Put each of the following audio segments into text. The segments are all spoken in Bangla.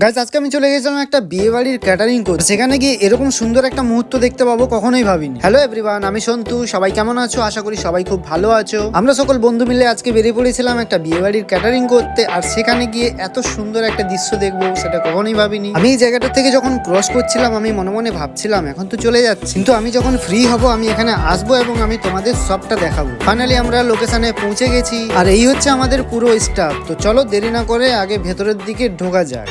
গাইস আজকে আমি চলে গেছিলাম একটা বিয়ে বাড়ির ক্যাটারিং করতে। সেখানে গিয়ে এরকম সুন্দর একটা মুহূর্ত দেখতে পাবো কখনোই ভাবিনি। হ্যালো এভরিওয়ান, আমি সন্তু। সবাই কেমন আছো? আশা করি সবাই খুব ভালো আছো। আমরা সকল বন্ধু মিলে আজকে বেরিয়ে পড়েছিলাম একটা বিয়ে বাড়ির ক্যাটারিং করতে, আর সেখানে গিয়ে এত সুন্দর একটা দৃশ্য দেখবো সেটা কখনোই ভাবিনি। আমি এই জায়গাটা থেকে যখন ক্রস করছিলাম আমি মনে মনে ভাবছিলাম এখন তো চলে যাচ্ছি, কিন্তু আমি যখন ফ্রি হব আমি এখানে আসবো এবং আমি তোমাদের সবটা দেখাবো। ফাইনালি আমরা লোকেশনে পৌঁছে গেছি, আর এই হচ্ছে আমাদের পুরো স্টাফ। তো চলো দেরি না করে আগে ভেতরের দিকে ঢোকা যাক।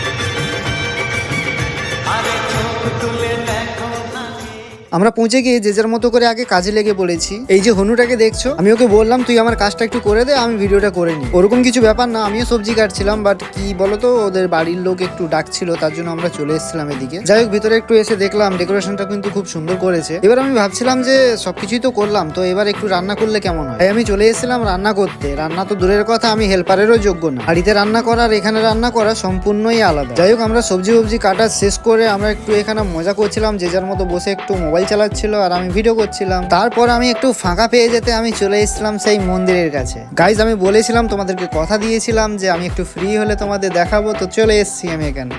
আমরা পৌঁছে গিয়ে যে যার মতো করে আগে কাজে লেগে পড়েছি। এই যে হনুটাকে দেখছো, আমি ওকে বললাম তুই আমার কাজটা একটু করে দে, আমি ভিডিওটা করে নিই। ওরকম কিছু ব্যাপার না, আমিও সবজি কাটছিলাম, বাট কি বলতো ওদের বাড়ির লোক একটু ডাকছিল, তার জন্য আমরা চলে এসেছিলাম এদিকে। যাই হোক, ভিতরে একটু এসে দেখলাম ডেকোরেশনটা কিন্তু খুব সুন্দর করেছে। এবার আমি ভাবছিলাম যে সবকিছুই তো করলাম, তো এবার একটু রান্না করলে কেমন হয়। তাই আমি চলে এসেছিলাম রান্না করতে। রান্না তো দূরের কথা, আমি হেল্পারেরও যোগ্য না। বাড়িতে রান্না করা আর এখানে রান্না করা সম্পূর্ণই আলাদা। যাই হোক, আমরা সবজি কাটা শেষ করে আমরা একটু এখানে মজা করছিলাম, যে যার মতো বসে একটু মোবাইল চালাচ্ছিল আর আমি ভিডিও করছিলাম। তারপর আমি একটু ফাঁকা পেয়ে যেতে আমি চলে এসেছিলাম সেই মন্দিরের কাছে। গাইজ, আমি বলেছিলাম তোমাদেরকে, কথা দিয়েছিলাম যে আমি একটু ফ্রি হলে তোমাদের দেখাবো, তো চলে এসেছি আমি এখানে।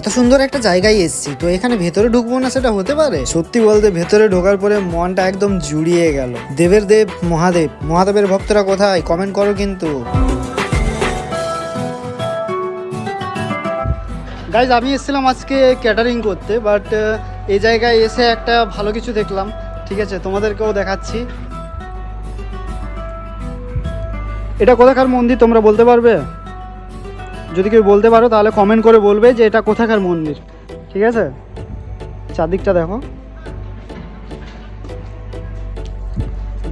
এত সুন্দর একটা জায়গায় এসেছি, তো এখানে ভেতরে ঢুকবো না সেটা হতে পারে? সত্যি বলতে ভেতরে ঢোকার পরে মনটা একদম জুড়িয়ে গেল। দেবের দেব মহাদেব, মহাদেবের ভক্তরা কোথায়? কমেন্ট করো কিন্তু। গাইজ, আমি এসেছিলাম আজকে ক্যাটারিং করতে, বাট এই জায়গায় এসে একটা ভালো কিছু দেখলাম। ঠিক আছে, তোমাদেরকেও দেখাচ্ছি। এটা কোথাকার মন্দির তোমরা বলতে পারবে? যদি কেউ বলতে পারো তাহলে কমেন্ট করে বলবে যে এটা কোথাকার মন্দির। ঠিক আছে, চারদিকটা দেখো।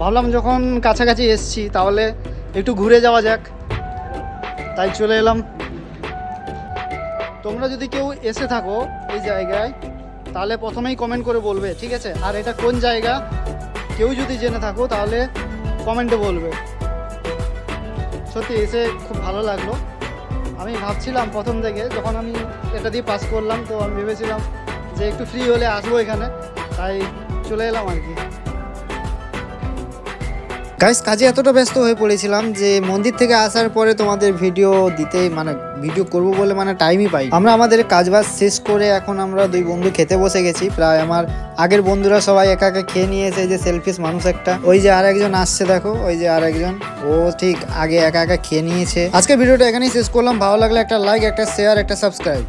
ভাবলাম যখন কাছাকাছি এসছি তাহলে একটু ঘুরে যাওয়া যাক, তাই চলে এলাম। তোমরা যদি কেউ এসে থাকো এই জায়গায় তাহলে প্রথমেই কমেন্ট করে বলবে, ঠিক আছে? আর এটা কোন জায়গা কেউ যদি জেনে থাকো তাহলে কমেন্টে বলবে। সত্যি এসে খুব ভালো লাগলো। আমি ভাবছিলাম প্রথম থেকে যখন আমি এটা দিয়ে পাস করলাম, তো আমি ভেবেছিলাম যে একটু ফ্রি হলে আসবো এখানে, তাই চলে এলাম আর কি। গাইস, কাজে এতটা ব্যস্ত হয়ে পড়েছিলাম যে মন্দির থেকে আসার পরে তোমাদের ভিডিও দিতে ভিডিও করবো বলে টাইমই পাই। আমরা আমাদের কাজবাজ শেষ করে এখন আমরা দুই বন্ধু খেতে বসে গেছি। প্রায় আমার আগের বন্ধুরা সবাই একা একা খেয়ে নিয়েছে। যে সেলফিশ মানুষ একটা, ওই যে আর একজন আসছে দেখো, ওই যে আর একজন, ও ঠিক আগে একা একা খেয়ে নিয়েছে। আজকে ভিডিওটা এখানেই শেষ করলাম। ভালো লাগলে একটা লাইক, একটা শেয়ার, একটা সাবস্ক্রাইব।